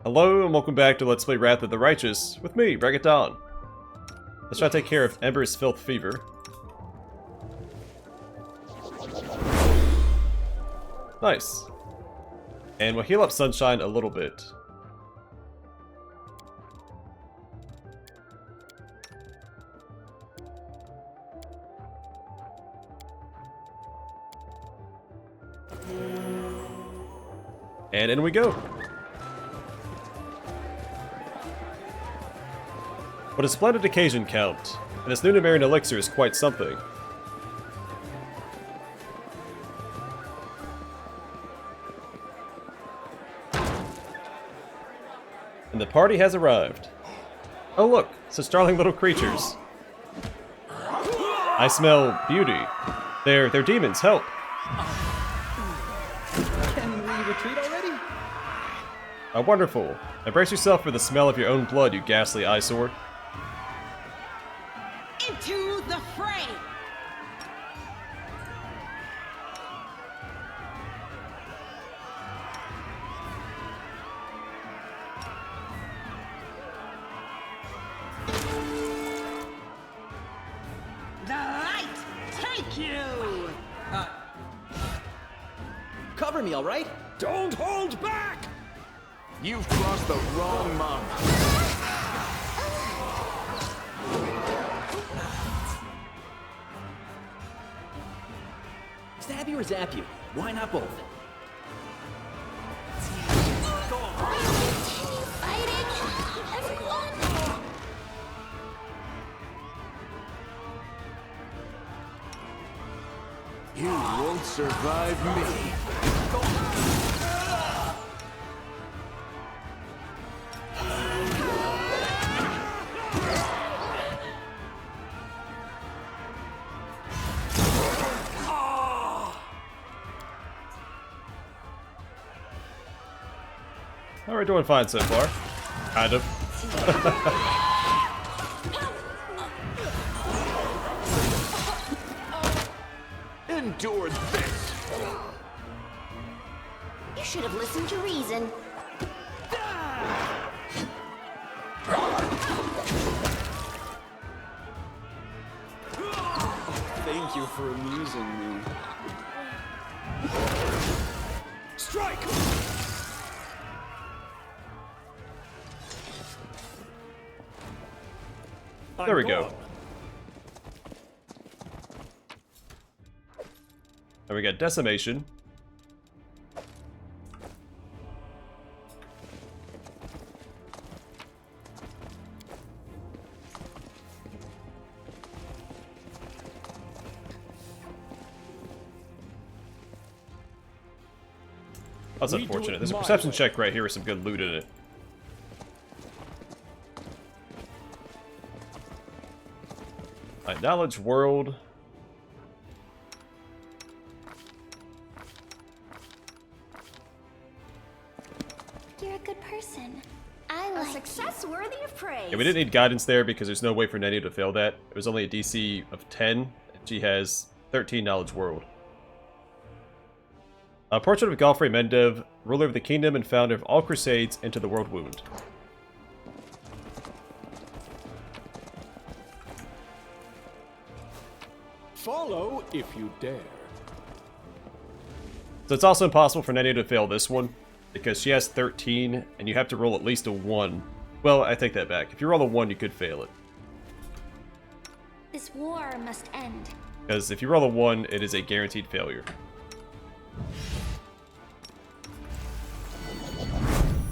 Hello and welcome back to Let's Play Wrath of the Righteous with me, Regaton. Let's try to take care of Ember's Filth Fever. Nice. And we'll heal up Sunshine a little bit. And in we go. What a splendid occasion, Count. And this new Numerian elixir is quite something. And the party has arrived. Oh look, such darling little creatures. I smell beauty. They're demons, help. Can we retreat already? Wonderful. Now brace yourself for the smell of your own blood, you ghastly eyesore. Into the fray! The light take you! Cover me, all right? Don't hold back! You've crossed the wrong mark. Stab you or zap you? Why not both? Fighting! Everyone! You won't survive me. Oh, we're doing fine so far. Kind of. Endure this. You should have listened to reason. Thank you for amusing me. Strike! There we go. And we got Decimation. That's unfortunate. There's a perception check right here with some good loot in it. Alright, knowledge world. You're a good person. I like A success worthy of praise. Yeah, we didn't need guidance there because there's no way for Nenny to fail that. It was only a DC of 10, and she has 13 knowledge world. A portrait of Galfrey Mendev, ruler of the kingdom and founder of all crusades into the world wound. Follow if you dare. So it's also impossible for Nenny to fail this one, because she has 13, and you have to roll at least a 1. Well, I take that back. If you roll a 1, you could fail it. This war must end. Because if you roll a 1, it is a guaranteed failure.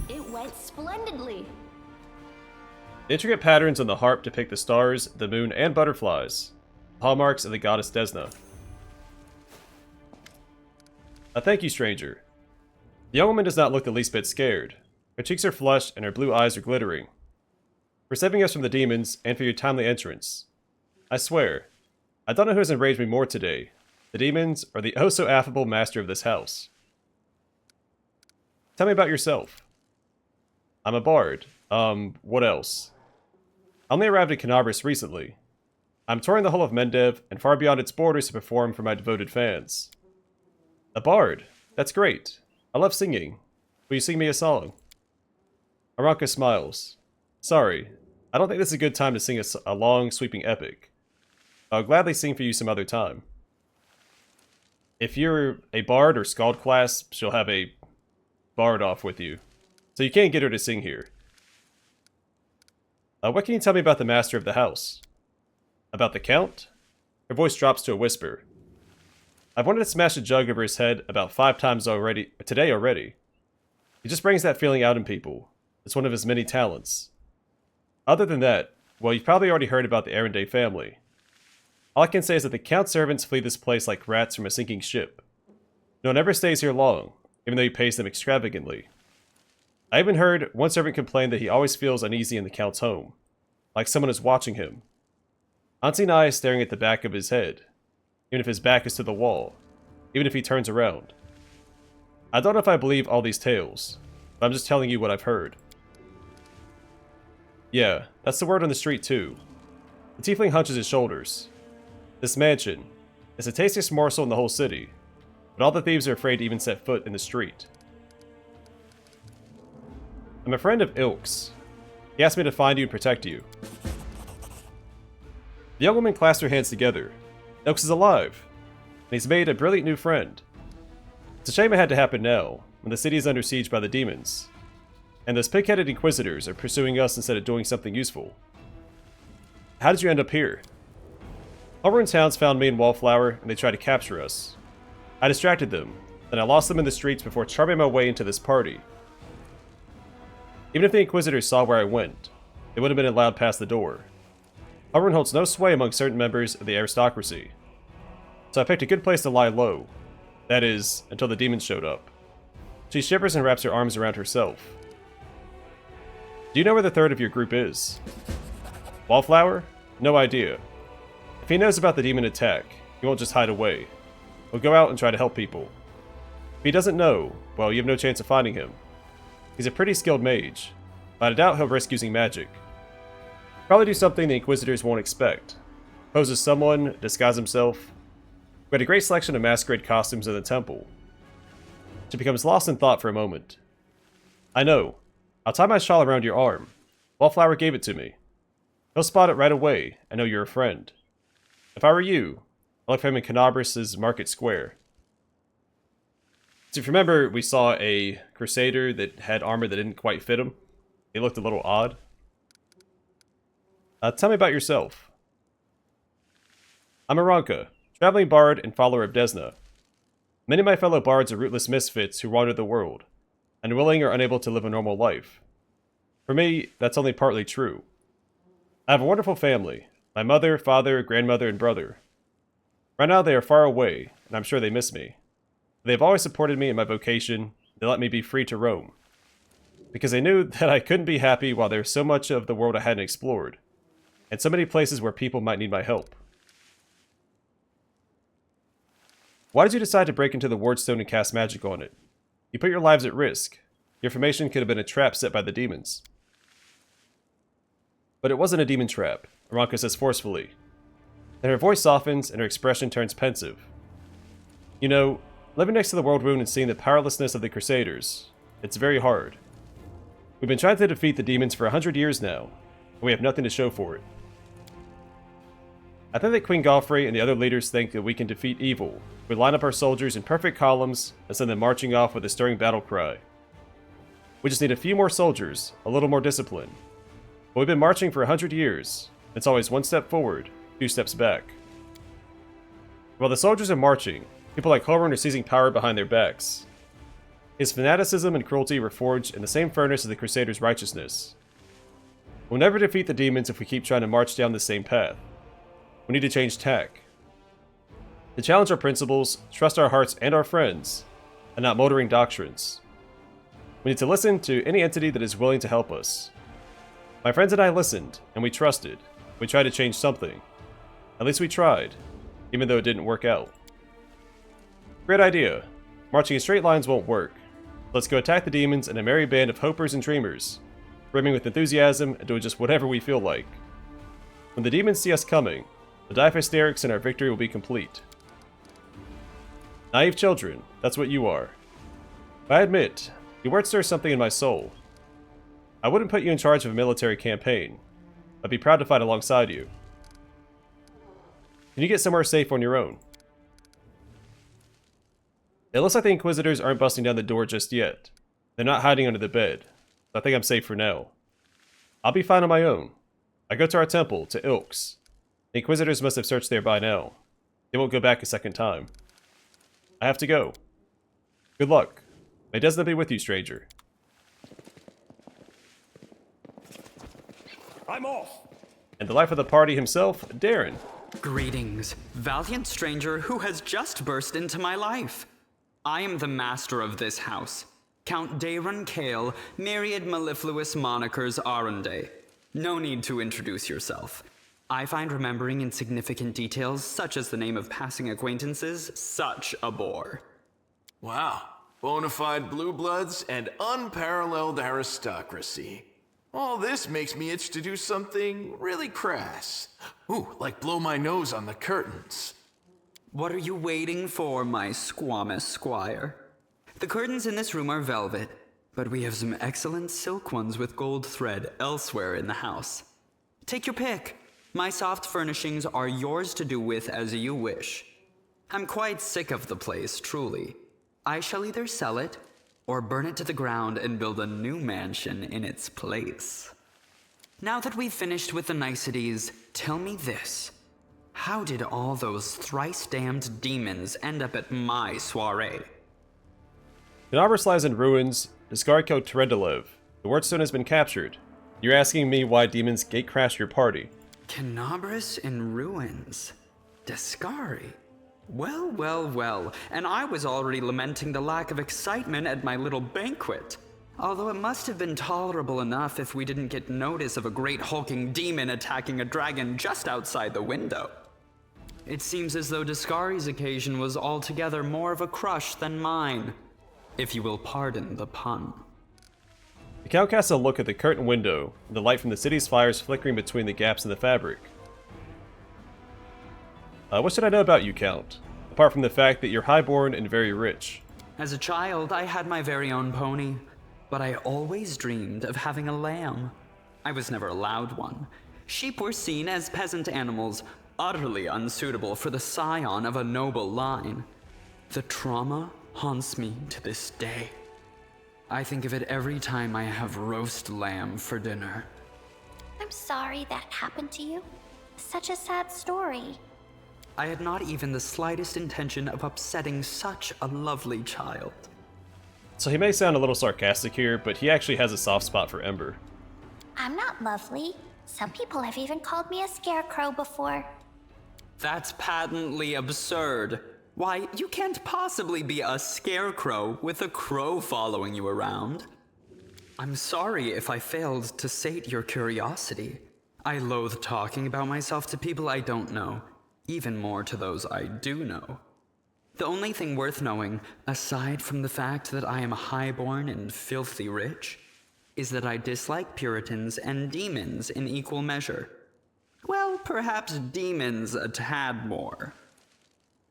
It went splendidly. Intricate patterns on the harp depict the stars, the moon, and butterflies. Hallmarks of the goddess Desna. Thank you, stranger. The young woman does not look the least bit scared. Her cheeks are flushed and her blue eyes are glittering. For saving us from the demons and for your timely entrance. I swear, I don't know who has enraged me more today, the demons or the oh-so-affable master of this house. Tell me about yourself. I'm a bard. What else? I only arrived in Canabris recently. I'm touring the whole of Mendev and far beyond its borders to perform for my devoted fans. A bard. That's great. I love singing. Will you sing me a song? Aranka smiles. Sorry, I don't think this is a good time to sing a long, sweeping epic. I'll gladly sing for you some other time. If you're a bard or skald class, she'll have a bard off with you. So you can't get her to sing here. What can you tell me about the master of the house? About the count? Her voice drops to a whisper. I've wanted to smash a jug over his head about 5 times today already. He just brings that feeling out in people. It's one of his many talents. Other than that, well, you've probably already heard about the Arendae family. All I can say is that the Count's servants flee this place like rats from a sinking ship. No one ever stays here long, even though he pays them extravagantly. I even heard one servant complain that he always feels uneasy in the Count's home, like someone is watching him. Unseen eyes staring at the back of his head, even if his back is to the wall, even if he turns around. I don't know if I believe all these tales, but I'm just telling you what I've heard. Yeah, that's the word on the street too. The tiefling hunches his shoulders. This mansion is the tastiest morsel in the whole city, but all the thieves are afraid to even set foot in the street. I'm a friend of Ilk's. He asked me to find you and protect you. The young woman clasped her hands together. Ilk's is alive, and he's made a brilliant new friend. It's a shame it had to happen now, when the city is under siege by the demons, and those pig-headed inquisitors are pursuing us instead of doing something useful. How did you end up here? Overrun's hounds found me and Wallflower, and they tried to capture us. I distracted them, then I lost them in the streets before charming my way into this party. Even if the inquisitors saw where I went, they would have been allowed past the door. Overrun holds no sway among certain members of the aristocracy, so I picked a good place to lie low. That is, until the demons showed up. She shivers and wraps her arms around herself. Do you know where the third of your group is? Wallflower? No idea. If he knows about the demon attack, he won't just hide away. He'll go out and try to help people. If he doesn't know, well, you have no chance of finding him. He's a pretty skilled mage, but I doubt he'll risk using magic. Probably do something the Inquisitors won't expect. Pose as someone, disguise himself. We had a great selection of masquerade costumes in the temple. She becomes lost in thought for a moment. I know. I'll tie my shawl around your arm. Wallflower gave it to me. He'll spot it right away and know you're a friend. If I were you, I'd look for him in Canabras' Market Square. So if you remember, we saw a Crusader that had armor that didn't quite fit him. He looked a little odd. Tell me about yourself. I'm Aranka, traveling bard and follower of Desna. Many of my fellow bards are rootless misfits who wander the world, unwilling or unable to live a normal life. For me, that's only partly true. I have a wonderful family. My mother, father, grandmother, and brother. Right now they are far away, and I'm sure they miss me. They have always supported me in my vocation. They let me be free to roam. Because they knew that I couldn't be happy while there was so much of the world I hadn't explored, and so many places where people might need my help. Why did you decide to break into the Wardstone and cast magic on it? You put your lives at risk. Your formation could have been a trap set by the demons. But it wasn't a demon trap, Aranka says forcefully. Then her voice softens and her expression turns pensive. You know, living next to the World Wound and seeing the powerlessness of the Crusaders, it's very hard. We've been trying to defeat the demons for 100 years now, and we have nothing to show for it. I think that Queen Galfrey and the other leaders think that we can defeat evil. We line up our soldiers in perfect columns and send them marching off with a stirring battle cry. We just need a few more soldiers, a little more discipline. But we've been marching for 100 years. It's always one step forward, 2 steps back. While the soldiers are marching, people like Overrun are seizing power behind their backs. His fanaticism and cruelty were forged in the same furnace as the Crusaders' righteousness. We'll never defeat the demons if we keep trying to march down the same path. We need to change tack. To challenge our principles, trust our hearts and our friends, and not motoring doctrines. We need to listen to any entity that is willing to help us. My friends and I listened, and we trusted. We tried to change something. At least we tried, even though it didn't work out. Great idea. Marching in straight lines won't work. Let's go attack the demons in a merry band of hopers and dreamers, brimming with enthusiasm and doing just whatever we feel like. When the demons see us coming, the die of hysterics and our victory will be complete. Naive children, that's what you are. But I admit, your words stir something in my soul. I wouldn't put you in charge of a military campaign. I'd be proud to fight alongside you. Can you get somewhere safe on your own? It looks like the Inquisitors aren't busting down the door just yet. They're not hiding under the bed. So I think I'm safe for now. I'll be fine on my own. I go to our temple, to Ilks. The Inquisitors must have searched there by now. They won't go back a second time. I have to go. Good luck. May Desna be with you, stranger. I'm off. And the life of the party himself, Daeran. Greetings, valiant stranger who has just burst into my life. I am the master of this house, Count Daeran Kale, myriad mellifluous monikers Arendae. No need to introduce yourself. I find remembering insignificant details, such as the name of passing acquaintances, such a bore. Wow. Bonafide blue bloods and unparalleled aristocracy. All this makes me itch to do something really crass. Ooh, like blow my nose on the curtains. What are you waiting for, my squamous squire? The curtains in this room are velvet, but we have some excellent silk ones with gold thread elsewhere in the house. Take your pick. My soft furnishings are yours to do with as you wish. I'm quite sick of the place, truly. I shall either sell it, or burn it to the ground and build a new mansion in its place. Now that we've finished with the niceties, tell me this. How did all those thrice-damned demons end up at my soiree? Knobber's lies in ruins. Disgarko Terendelev. The Wordstone has been captured. You're asking me why demons gatecrashed your party. Canabris in ruins. Descari. Well, and I was already lamenting the lack of excitement at my little banquet. Although it must have been tolerable enough if we didn't get notice of a great hulking demon attacking a dragon just outside the window. It seems as though Descari's occasion was altogether more of a crush than mine, if you will pardon the pun. The Count casts a look at the curtain window, and the light from the city's fires flickering between the gaps in the fabric. What should I know about you, Count? Apart from the fact that you're highborn and very rich. As a child, I had my very own pony, but I always dreamed of having a lamb. I was never allowed one. Sheep were seen as peasant animals, utterly unsuitable for the scion of a noble line. The trauma haunts me to this day. I think of it every time I have roast lamb for dinner. I'm sorry that happened to you. Such a sad story. I had not even the slightest intention of upsetting such a lovely child. So he may sound a little sarcastic here, but he actually has a soft spot for Ember. I'm not lovely. Some people have even called me a scarecrow before. That's patently absurd. Why, you can't possibly be a scarecrow with a crow following you around. I'm sorry if I failed to sate your curiosity. I loathe talking about myself to people I don't know, even more to those I do know. The only thing worth knowing, aside from the fact that I am highborn and filthy rich, is that I dislike Puritans and demons in equal measure. Well, perhaps demons a tad more.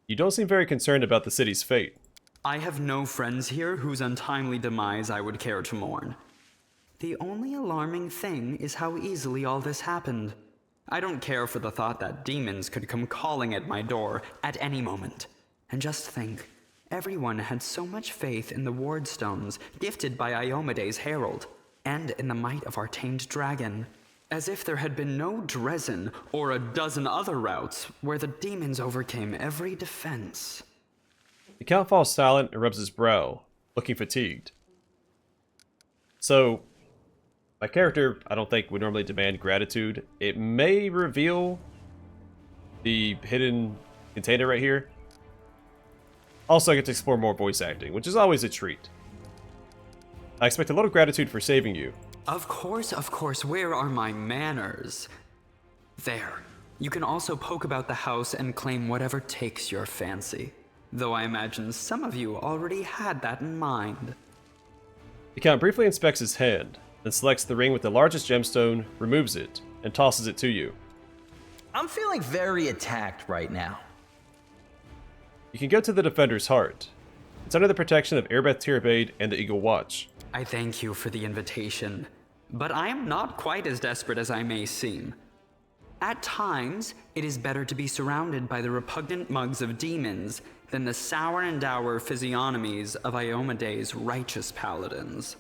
You don't seem very concerned about the city's fate. I have no friends here whose untimely demise I would care to mourn. The only alarming thing is how easily all this happened. I don't care for the thought that demons could come calling at my door at any moment. And just think, everyone had so much faith in the wardstones gifted by Iomede's herald, and in the might of our tamed dragon, as if there had been no Dresden or a dozen other routes where the demons overcame every defense. The Count falls silent and rubs his brow, looking fatigued. So, my character, I don't think, would normally demand gratitude. It may reveal the hidden container right here. Also, I get to explore more voice acting, which is always a treat. I expect a little gratitude for saving you. Of course, where are my manners? There. You can also poke about the house and claim whatever takes your fancy. Though I imagine some of you already had that in mind. The Count briefly inspects his hand, then selects the ring with the largest gemstone, removes it, and tosses it to you. I'm feeling very attacked right now. You can go to the Defender's Heart. It's under the protection of Erebeth Tirabade and the Eagle Watch. I thank you for the invitation. but I am not quite as desperate as I may seem. At times, it is better to be surrounded by the repugnant mugs of demons than the sour and dour physiognomies of Iomede's righteous paladins.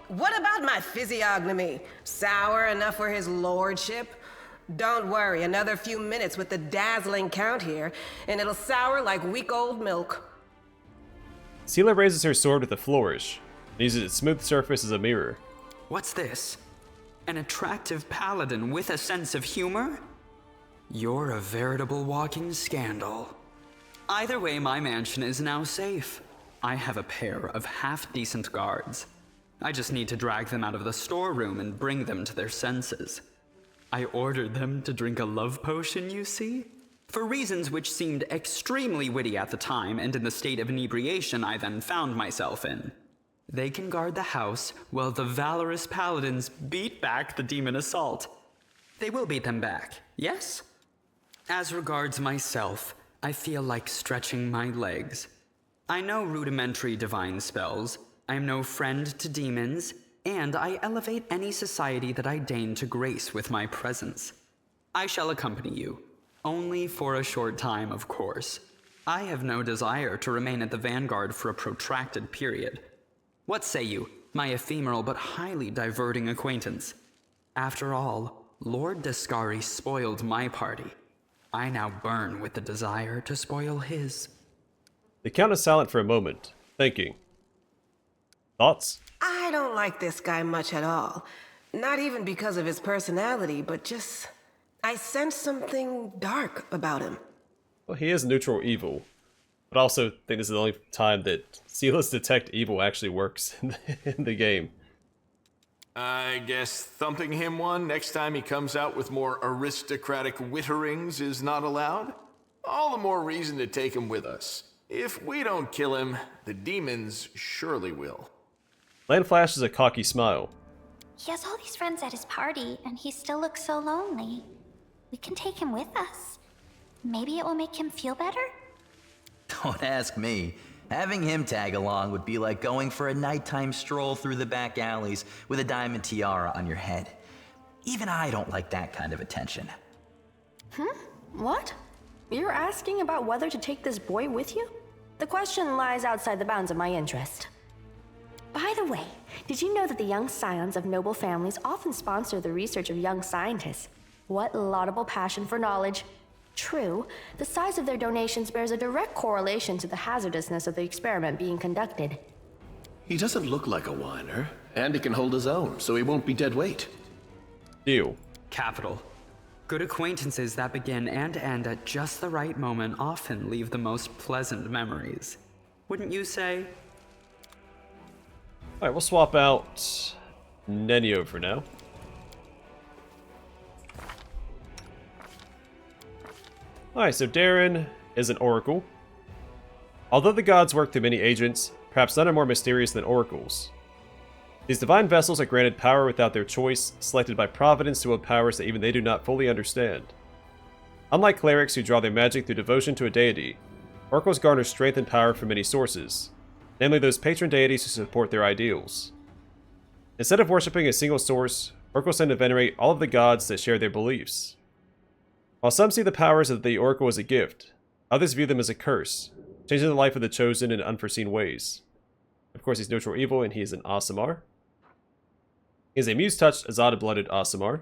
What about my physiognomy? Sour enough for his lordship? Don't worry, another few minutes with the dazzling count here, and it'll sour like week-old milk. Seela raises her sword with a flourish, and uses its smooth surface as a mirror. What's this? An attractive paladin with a sense of humor? You're a veritable walking scandal. Either way, my mansion is now safe. I have a pair of half-decent guards. I just need to drag them out of the storeroom and bring them to their senses. I ordered them to drink a love potion, you see? For reasons which seemed extremely witty at the time and in the state of inebriation I then found myself in. They can guard the house while the valorous paladins beat back the demon assault. They will beat them back, yes? As regards myself, I feel like stretching my legs. I know rudimentary divine spells, I am no friend to demons, and I elevate any society that I deign to grace with my presence. I shall accompany you, only for a short time, of course. I have no desire to remain at the vanguard for a protracted period. What say you, my ephemeral but highly diverting acquaintance? After all, Lord Descari spoiled my party. I now burn with the desire to spoil his. The Count is silent for a moment, thinking. Thoughts? I don't like this guy much at all. Not even because of his personality, but just... I sense something dark about him. Well, he is neutral evil, but I also think this is the only time that Seela's Detect Evil actually works in the game. I guess thumping him one next time he comes out with more aristocratic witterings is not allowed? All the more reason to take him with us. If we don't kill him, the demons surely will. Land flashes a cocky smile. He has all these friends at his party, and he still looks so lonely. We can take him with us. Maybe it will make him feel better? Don't ask me. Having him tag along would be like going for a nighttime stroll through the back alleys with a diamond tiara on your head. Even I don't like that kind of attention. What? You're asking about whether to take this boy with you? The question lies outside the bounds of my interest. By the way, did you know that the young scions of noble families often sponsor the research of young scientists? What laudable passion for knowledge. True, the size of their donations bears a direct correlation to the hazardousness of the experiment being conducted. He doesn't look like a whiner, and he can hold his own, so he won't be dead weight. Deal. Capital. Good acquaintances that begin and end at just the right moment often leave the most pleasant memories. Wouldn't you say? Alright, we'll swap out Nenio for now. Alright, so Daeran is an oracle. Although the gods work through many agents, perhaps none are more mysterious than oracles. These divine vessels are granted power without their choice, selected by providence to wield powers that even they do not fully understand. Unlike clerics who draw their magic through devotion to a deity, oracles garner strength and power from many sources, namely those patron deities who support their ideals. Instead of worshipping a single source, oracles tend to venerate all of the gods that share their beliefs. While some see the powers of the oracle as a gift, others view them as a curse, changing the life of the chosen in unforeseen ways. Of course, he's neutral evil, and he is an Aasimar. He is a Muse-touched, Azada-blooded Aasimar.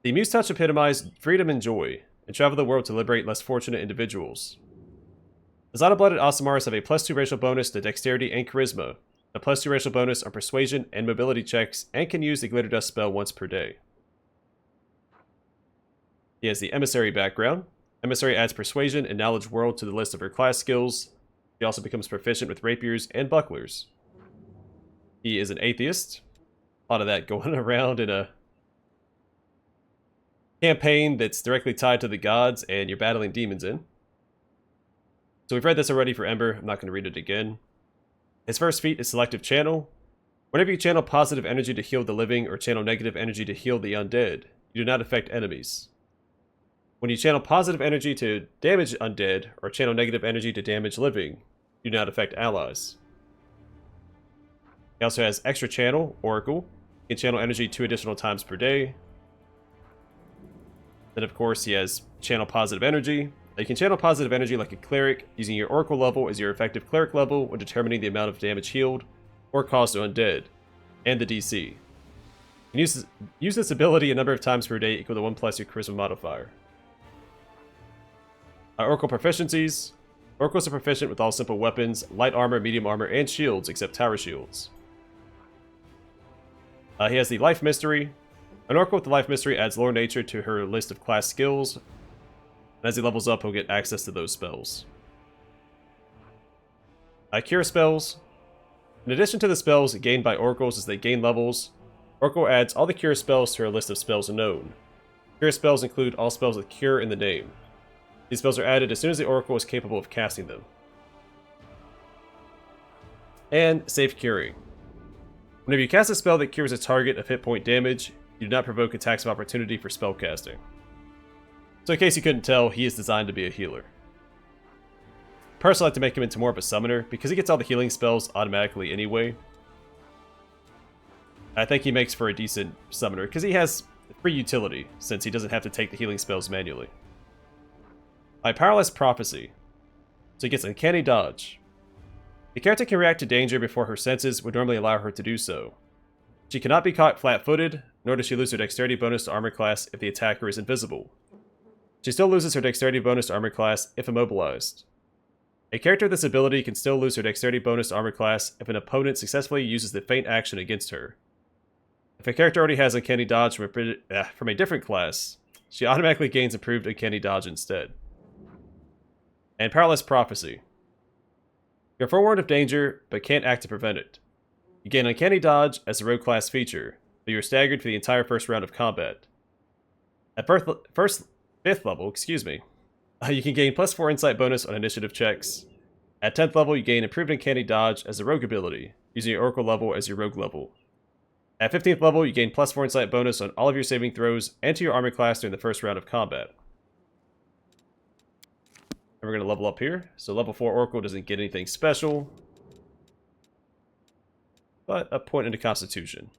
The Muse-touch epitomized freedom and joy, and travel the world to liberate less fortunate individuals. Azada-blooded Aasimars have a +2 racial bonus to dexterity and charisma, a +2 racial bonus on persuasion and mobility checks, and can use the Glitter Dust spell once per day. He has the Emissary background. Emissary adds Persuasion and Knowledge World to the list of her class skills. He also becomes proficient with rapiers and bucklers. He is an atheist. A lot of that going around in a campaign that's directly tied to the gods and you're battling demons in. So we've read this already for Ember. I'm not going to read it again. His first feat is Selective Channel. Whenever you channel positive energy to heal the living or channel negative energy to heal the undead, you do not affect enemies. When you channel positive energy to damage undead, or channel negative energy to damage living, you do not affect allies. He also has extra channel, Oracle. He can channel energy 2 additional times per day. Then of course he has channel positive energy. You can channel positive energy like a cleric, using your Oracle level as your effective cleric level when determining the amount of damage healed or caused to undead, and the DC. You can use this ability a number of times per day equal to 1+ your charisma modifier. Oracle proficiencies. Oracles are proficient with all simple weapons, light armor, medium armor, and shields except tower shields. He has the Life Mystery. An Oracle with the Life Mystery adds Lore Nature to her list of class skills. And as he levels up, he'll get access to those spells. Cure spells. In addition to the spells gained by Oracles as they gain levels, Oracle adds all the Cure spells to her list of spells known. Cure spells include all spells with Cure in the name. These spells are added as soon as the Oracle is capable of casting them. And Safe Curing. Whenever you cast a spell that cures a target of hit point damage, you do not provoke attacks of opportunity for spell casting. So in case you couldn't tell, he is designed to be a healer. Personally, I like to make him into more of a summoner, because he gets all the healing spells automatically anyway. I think he makes for a decent summoner, because he has free utility, since he doesn't have to take the healing spells manually. Powerless Prophecy. So he gets Uncanny Dodge. The character can react to danger before her senses would normally allow her to do so. She cannot be caught flat-footed, nor does she lose her dexterity bonus to armor class if the attacker is invisible. She still loses her dexterity bonus to armor class if immobilized. A character with this ability can still lose her dexterity bonus to armor class if an opponent successfully uses the feint action against her. If a character already has Uncanny Dodge from a different class, she automatically gains improved Uncanny Dodge instead. And Powerless Prophecy. You're forewarned of danger, but can't act to prevent it. You gain Uncanny Dodge as a rogue class feature, but you're staggered for the entire first round of combat. At 5th level, you can gain +4 insight bonus on initiative checks. At 10th level, you gain improved Uncanny Dodge as a rogue ability, using your Oracle level as your rogue level. At 15th level, you gain +4 insight bonus on all of your saving throws and to your armor class during the first round of combat. And we're going to level up here. So level 4 Oracle doesn't get anything special, but a point into Constitution.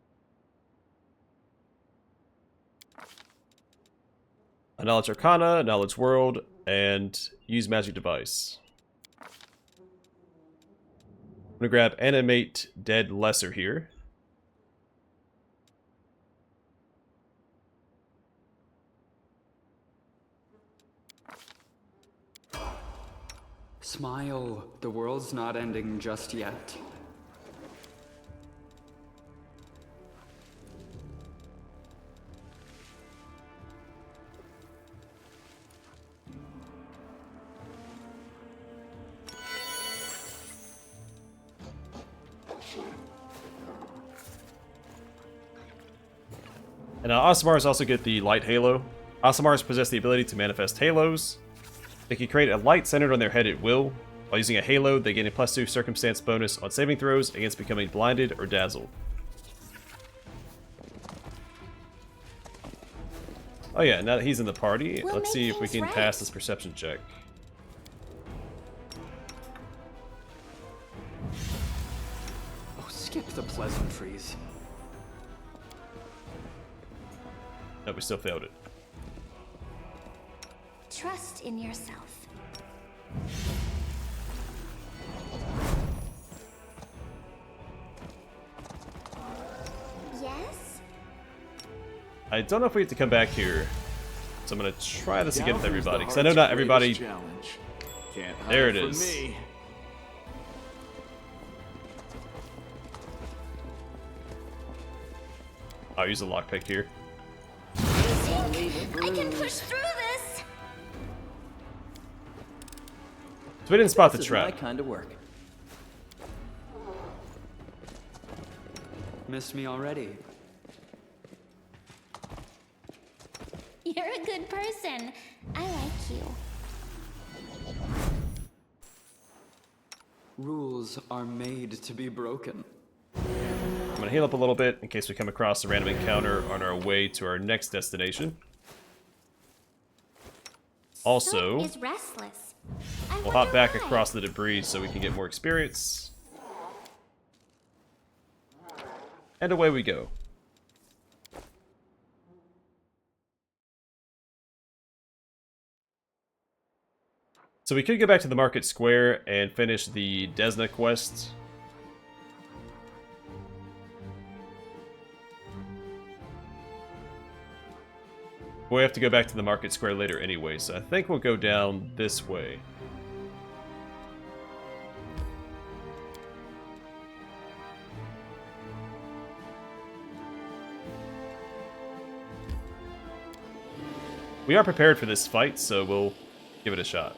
A Knowledge Arcana, Knowledge World, and use Magic Device. I'm going to grab Animate Dead Lesser here. Smile, the world's not ending just yet. And Aasimars also get the Light Halo. Aasimars possess the ability to manifest halos. They can create a light centered on their head at will. While using a halo, they gain a +2 circumstance bonus on saving throws against becoming blinded or dazzled. Oh yeah, now that he's in the party, let's see if we can pass this perception check. Oh, skip the pleasantries. No, we still failed it. Trust in yourself. Yes? I don't know if we have to come back here. So I'm going to try this again with everybody, because I know not everybody... There it is. I'll use a lockpick here. I can push through this! So we didn't spot the trap. My kind of work. Missed me already. You're a good person. I like you. Rules are made to be broken. I'm going to heal up a little bit in case we come across a random encounter on our way to our next destination. Also, Is restless. we'll hop back across the debris so we can get more experience. And away we go. So we could go back to the market square and finish the Desna quest. We have to go back to the market square later anyway, so I think we'll go down this way. We are prepared for this fight, so we'll give it a shot.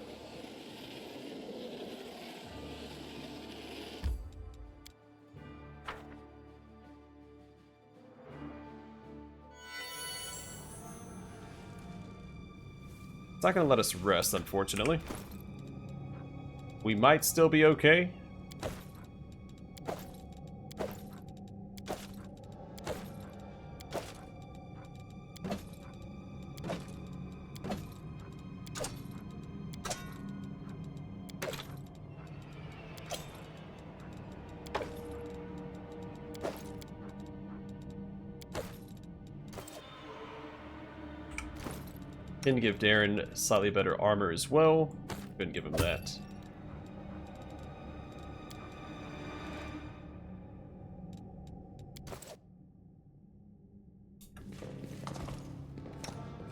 It's not going to let us rest, unfortunately. We might still be okay. Can give Daeran slightly better armor as well. Couldn't give him that.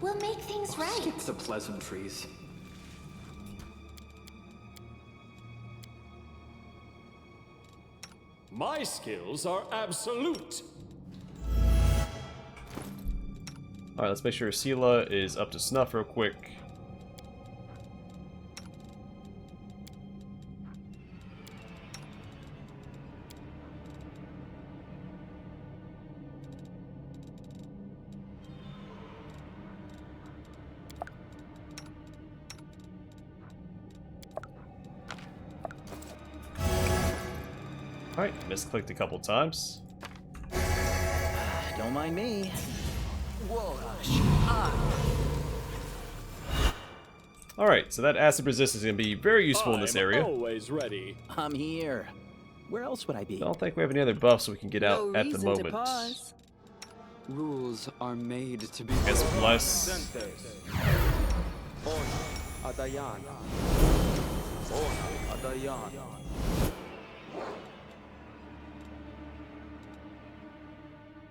We'll make things right. Skip the pleasantries. My skills are absolute. Alright, let's make sure Sela is up to snuff real quick. Alright, misclicked a couple times. Don't mind me. Alright, so that acid resist is going to be very useful in this I'm area. always ready. I'm here. Where else would I be? I don't think we have any other buffs we can get out at the moment. Rules are made to be. Guess bless.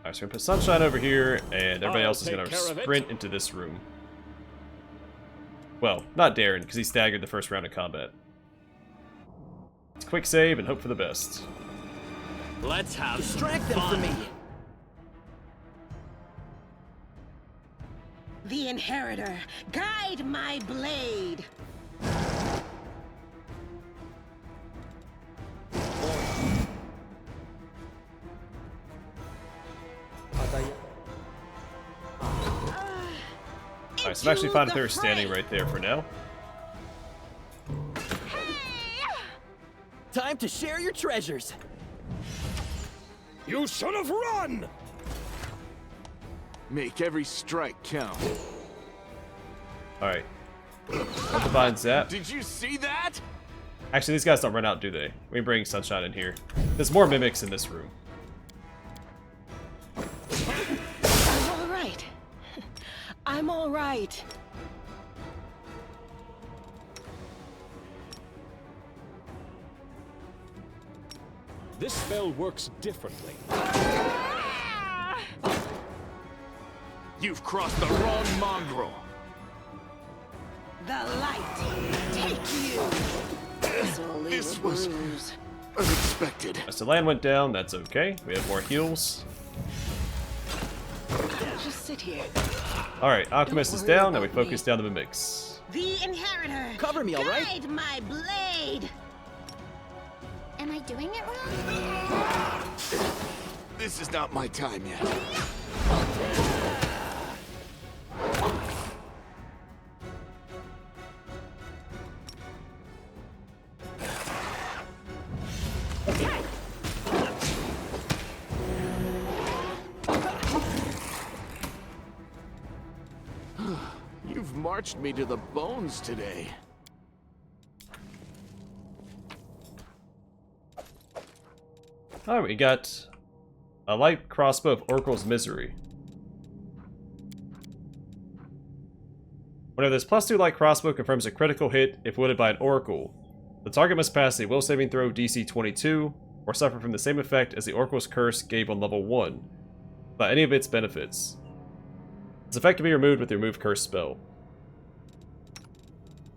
Alright, so we're gonna put Sunshine over here, and everybody else is gonna sprint into this room. Well, not Daeran, because he staggered the first round of combat. Let's quick save and hope for the best. Let's have Distract them from me. The Inheritor, guide my blade. Alright, so I'm actually fine if they were standing right there for now. Time to share your treasures. You should have run! Make every strike count. Alright. Let the Vine Zap. Did you see that? Actually, these guys don't run out, do they? We can bring Sunshine in here. There's more mimics in this room. I'm all right. I'm all right. This spell works differently. You've crossed the wrong mongrel. The light, take you. This was unexpected. So land went down, that's okay. We have more heals. Just sit here. Alright, Alchemist is down, now we focus down the mimics. The Inheritor, Cover me, all right? guide my blade. Am I doing it wrong? This is not my time yet. You've marched me to the bones today. Alright, we got A light crossbow of Oracle's Misery. Whenever this +2 light crossbow confirms a critical hit if wielded by an Oracle, the target must pass a will saving throw DC 22 or suffer from the same effect as the Oracle's curse gave on level 1, without any of its benefits. This effect can be removed with the Remove Curse spell.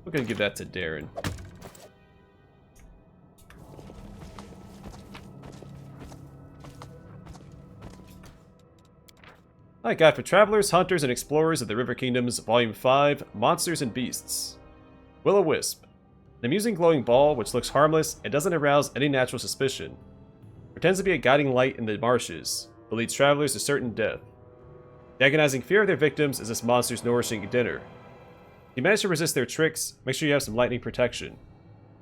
We're going to give that to Daeran. Alright, guide for travelers, hunters, and explorers of the River Kingdoms, Volume 5, Monsters and Beasts. Will-O-Wisp. An amusing glowing ball which looks harmless and doesn't arouse any natural suspicion. Pretends to be a guiding light in the marshes, but leads travelers to certain death. The agonizing fear of their victims is this monster's nourishing dinner. If you manage to resist their tricks, make sure you have some lightning protection.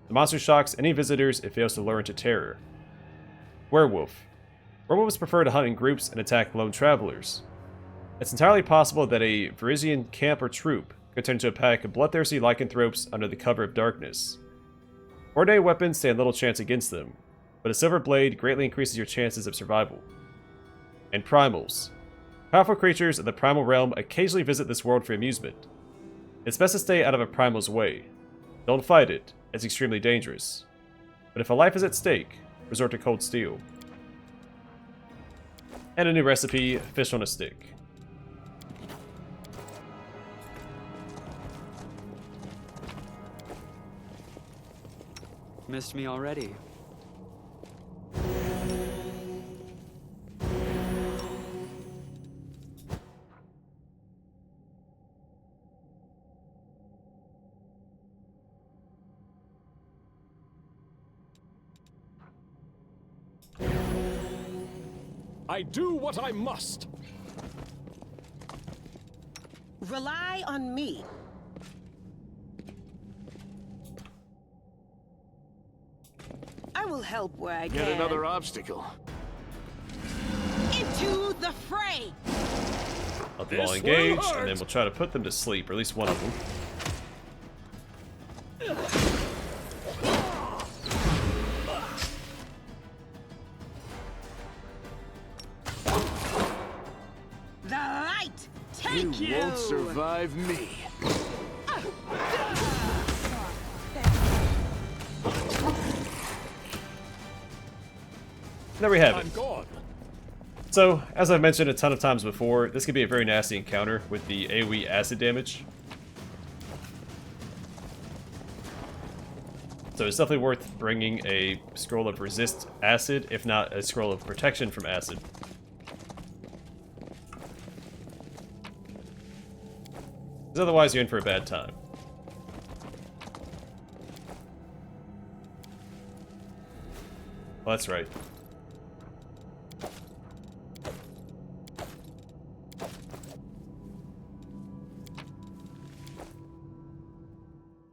The monster shocks any visitors it fails to lure into terror. Werewolf. Werewolves prefer to hunt in groups and attack lone travelers. It's entirely possible that a Varisian camp or troop could turn into a pack of bloodthirsty lycanthropes under the cover of darkness. Ordinary weapons stand little chance against them, but a silver blade greatly increases your chances of survival. And primals. Powerful creatures of the primal realm occasionally visit this world for amusement. It's best to stay out of a primal's way. Don't fight it, it's extremely dangerous. But if a life is at stake, resort to cold steel. And a new recipe, fish on a stick. Missed me already. I do what I must. Rely on me. I will help where I can. Yet another obstacle. Into the fray! Let them all engage, and then we'll try to put them to sleep, or at least one of them. The light! Take you! You won't survive me. There we have it. I'm gone. So, as I've mentioned a ton of times before, this could be a very nasty encounter with the AoE acid damage. So it's definitely worth bringing a scroll of resist acid, if not a scroll of protection from acid. Because otherwise you're in for a bad time. Well, that's right.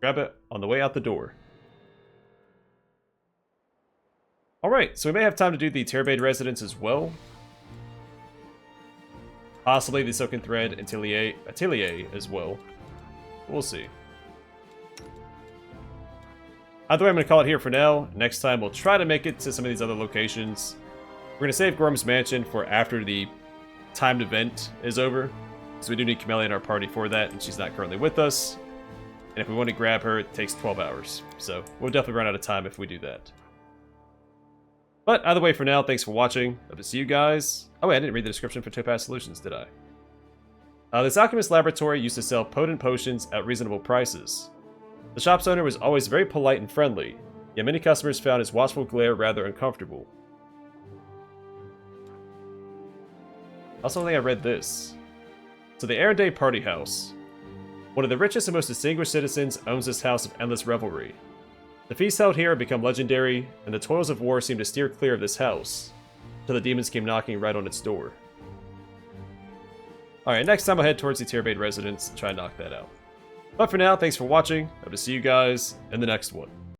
Grab it on the way out the door. Alright, so we may have time to do the Terabade residence as well. Possibly the Silken Thread and Atelier as well. We'll see. Either way, I'm going to call it here for now. Next time, we'll try to make it to some of these other locations. We're going to save Gorm's Mansion for after the timed event is over. So we do need Camellia in our party for that, and she's not currently with us. And if we want to grab her, it takes 12 hours. So we'll definitely run out of time if we do that. But either way, for now, thanks for watching. Hope to see you guys. Oh wait, I didn't read the description for Topaz Solutions, did I? This Alchemist laboratory used to sell potent potions at reasonable prices. The shop's owner was always very polite and friendly, yet many customers found his watchful glare rather uncomfortable. Also, I think I read this. So the Arendae Party House. One of the richest and most distinguished citizens owns this house of endless revelry. The feasts held here have become legendary, and the toils of war seem to steer clear of this house, until the demons came knocking right on its door. Alright, next time I'll head towards the Terabade residence and try and knock that out. But for now, thanks for watching. Hope to see you guys in the next one.